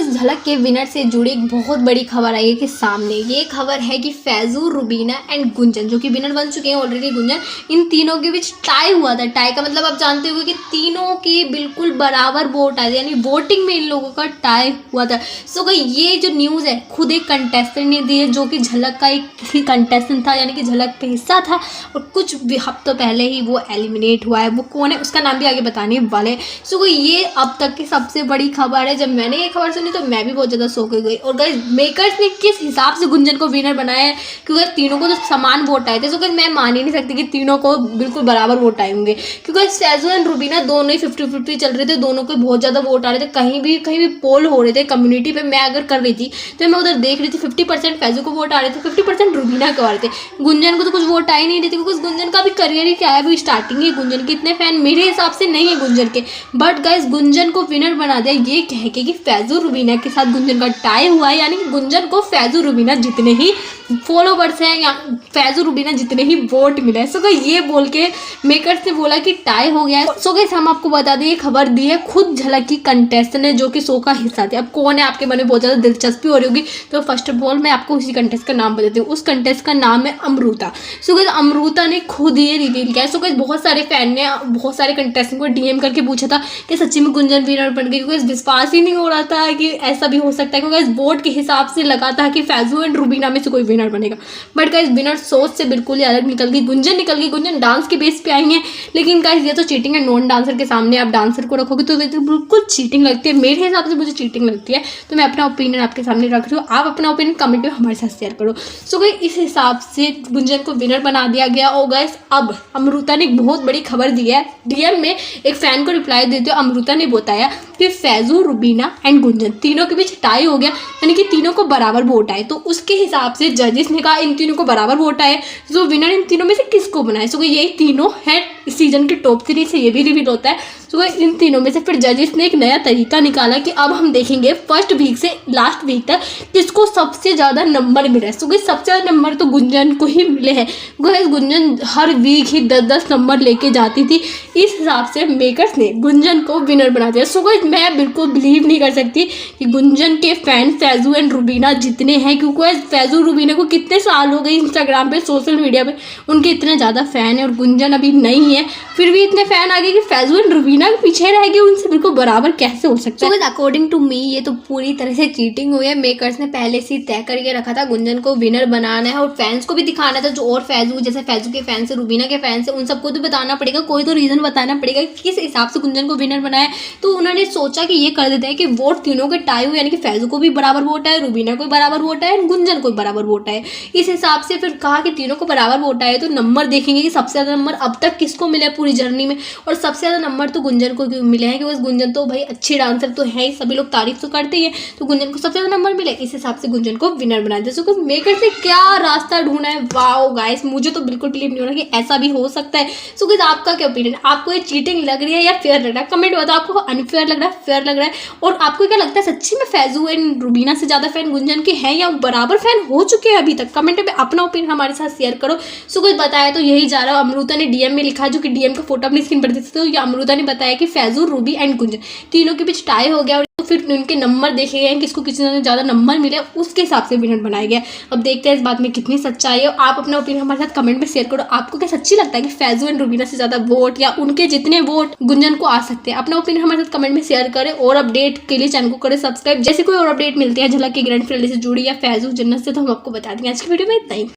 इस झलक के विनर से जुड़ी एक बहुत बड़ी खबर आई है कि सामने ये खबर है कि फैजू, रुबीना एंड गुंजन जो कि विनर बन चुके हैं ऑलरेडी। गुंजन, इन तीनों के बीच टाई हुआ था। टाई का मतलब आप जानते हो कि तीनों के बिल्कुल बराबर वोट आए थे, यानी वोटिंग में इन लोगों का टाई हुआ था। सो गई ये जो न्यूज़ है खुद एक कंटेस्टेंट ने दी है जो कि झलक का एक कंटेस्टेंट था, यानी कि झलक का हिस्सा था और कुछ हफ्तों पहले ही वो एलिमिनेट हुआ है। वो कौन है उसका नाम भी आगे बताने वाले। सो गई ये अब तक की सबसे बड़ी खबर है। जब मैंने ये खबर सुनी तो मैं भी बहुत ज़्यादा शॉक हो गई। और गाइस मेकर्स ने किस हिसाब से गुंजन को विनर बनाया है, क्योंकि तीनों को तो समान वोट आए थे। सो गाइस मैं मान ही नहीं सकती कि तीनों को बिल्कुल बराबर वोट आए होंगे, क्योंकि फैजू एंड रुबीना दोनों ही 50-50 चल रहे थे। दोनों को बहुत ज़्यादा वोट आ रहे थे। कहीं भी पोल हो रहे थे कम्युनिटी पे, मैं अगर कर रही थी तो मैं उधर देख रही थी 50% फैजू को वोट आ रहे थे, 50% रुबीना को आ रहे थे। गुंजन को तो कुछ वोट आ ही नहीं रहे थे, क्योंकि गुंजन का भी करियर ही क्या है, वो स्टार्टिंग है। गुंजन के इतने फैन मेरे हिसाब से नहीं है गुंजन के, बट गाइस गुंजन को विनर बना दिया ये कह के कि फैजू रुबीना के साथ गुंजन का टाई हुआ है, यानी कि गुंजन को फैजू रुबीना जितने ही फॉलोवर्स हैं या फैजू रुबीना जितने ही वोट मिले हैं। सो ये बोल के मेकर्स ने बोला कि टाई हो गया है। सो गाइस हम आपको बता दें ये खबर दी है खुद झलक की कंटेस्टेंट ने जो कि शो का हिस्सा थे। अब कौन है आपके मन में बहुत ज़्यादा दिलचस्पी हो रही होगी, तो फर्स्ट ऑफ ऑल मैं आपको उसी कंटेस्ट का नाम बताती हूँ। उस कंटेस्ट का नाम है अमृता। सो गाइस अमृता ने खुद ये रिवील किया है। सो गाइस बहुत सारे फैन ने बहुत सारे कंटेस्टेंट को डीएम करके पूछा था कि सच्ची में गुंजन विनर बन गई, क्योंकि विश्वास ही नहीं हो रहा था कि ऐसा भी हो सकता है, क्योंकि इस वोट के हिसाब से लगा था कि फैजू एंड रुबीना में से कोई विनर बनेगा। बट गाइस विनर सोच से बिल्कुल ही अलग निकल गई, गुंजन निकल गई। गुंजन डांस के बेस पे आई है, लेकिन गाइस ये तो चीटिंग है। नॉन डांसर के सामने आप डांसर को रखोगे तो बिल्कुल चीटिंग लगती है। मेरे हिसाब से मुझे चीटिंग लगती है, तो मैं अपना ओपिनियन आपके सामने रख रही हूँ। आप अपना ओपिनियन कमेंट में हमारे साथ शेयर करो। सो गाइस इस हिसाब से गुंजन को विनर बना दिया गया। और गाइस अब अमृता ने एक बहुत बड़ी खबर दी है। डीएम में एक फैन को रिप्लाई देते हुए अमृता ने बताया कि फैजू, रुबीना एंड गुंजन तीनों के बीच टाई हो गया, यानी कि तीनों को बराबर वोट आए। तो उसके हिसाब से जजेस ने कहा इन तीनों को बराबर वोट आए, तो विनर इन तीनों में से किसको बनाए। सो यही तीनों हैं सीजन के टॉप 3 से, ये भी रिवील होता है। तो इन तीनों में से फिर जजेस ने एक नया तरीका निकाला कि अब हम देखेंगे फर्स्ट वीक से लास्ट वीक तक किसको सबसे ज़्यादा नंबर मिला है। सबसे ज़्यादा नंबर तो गुंजन को ही मिले हैं। गुंजन हर वीक ही 10-10 नंबर लेके जाती थी। इस हिसाब से मेकर्स ने गुंजन को विनर बना दिया। सो गाइस मैं बिल्कुल बिलीव नहीं कर सकती कि गुंजन के फैन फैजू एंड रुबीना जितने हैं, क्योंकि फैजू रुबीना को कितने साल हो गए इंस्टाग्राम पे, सोशल मीडिया पे उनके इतने ज़्यादा फैन है, और गुंजन अभी नहीं है फिर भी इतने फैन आ गए कि फैजू एंड रुबीना पीछे रह गए, उनसे बिल्कुल बराबर कैसे हो सकता है। अकॉर्डिंग टू मी ये तो पूरी तरह से चीटिंग हुई है। मेकर्स ने पहले से तय करके रखा था गुंजन को विनर बनाना है और फैंस को भी दिखाना था, जो और फैजू जैसे फैजू के फैंस है, रुबीना के फैंस है, उन सबको तो बताना पड़ेगा, कोई तो रीजन बताना पड़ेगा किस हिसाब से गुंजन को विनर बनाया। तो उन्होंने सोचा कि ये कर देते हैं कि वोट तीनों के टाई हुए, यानी कि फैजू को भी बराबर वोट आए, रुबीना को बराबर वोट आए, गुंजन को बराबर वोट आए। इस हिसाब से फिर कहा कि तीनों को बराबर वोट आए तो नंबर देखेंगे कि सबसे ज्यादा नंबर अब तक किसको मिले पूरी जर्नी में, और सबसे ज्यादा नंबर तो गुंजन को मिले हैं, क्योंकि गुंजन तो भाई अच्छी डांसर तो है ही, सभी लोग तारीफ तो करते ही हैं, तो गुंजन को सबसे ज्यादा नंबर मिले। इस हिसाब से गुंजन को विनर बना दिया। सो मेकर से क्या रास्ता ढूंढा है, वाओ गाइस मुझे तो बिल्कुल बिलीव नहीं हो रहा कि ऐसा भी हो सकता है। सो गाइस आपका क्या ओपिनियन, आपको ये चीटिंग लग रही है या फेयर लग रहा है, कमेंट बताओ। आपको अनफेयर लग रहा है, फेयर लग रहा है, और आपको क्या लगता है सच्ची में फैजू एंड रुबीना से ज्यादा फैन गुंजन के हैं या बराबर फैन हो चुके हैं अभी तक। कमेंट में अपना ओपिनियन हमारे साथ शेयर करो। सो कुछ बताया तो यही जा रहा है। अमृता ने डीएम में लिखा, जो कि डीएम का फोटो अपनी स्क्रीन पर देख सकते हो। या अमृता ने बताया कि फैजू, रूबी एंड गुंजन तीनों के बीच टाई हो गया, और तो फिर उनके नंबर देखे गए किसको कितने ज़्यादा नंबर मिले, उसके हिसाब से विनर बनाया गया। अब देखते हैं इस बात में कितनी सच्चाई है। आप अपना ओपिनियन हमारे साथ कमेंट में शेयर करो। आपको क्या सच्ची लगता है कि फैजू एंड रुबीना से ज़्यादा वोट या उनके जितने वोट गुंजन को आ सकते हैं? अपना ओपिनियन हमारे साथ कमेंट में शेयर करें, और अपडेट के लिए चैनल को करें सब्सक्राइब। जैसे कोई और अपडेट मिलती है झलक के ग्रैंड फिनाले से जुड़ी या फैजू जन्नत से, तो हम आपको बता देंगे। आज की वीडियो में इतना ही।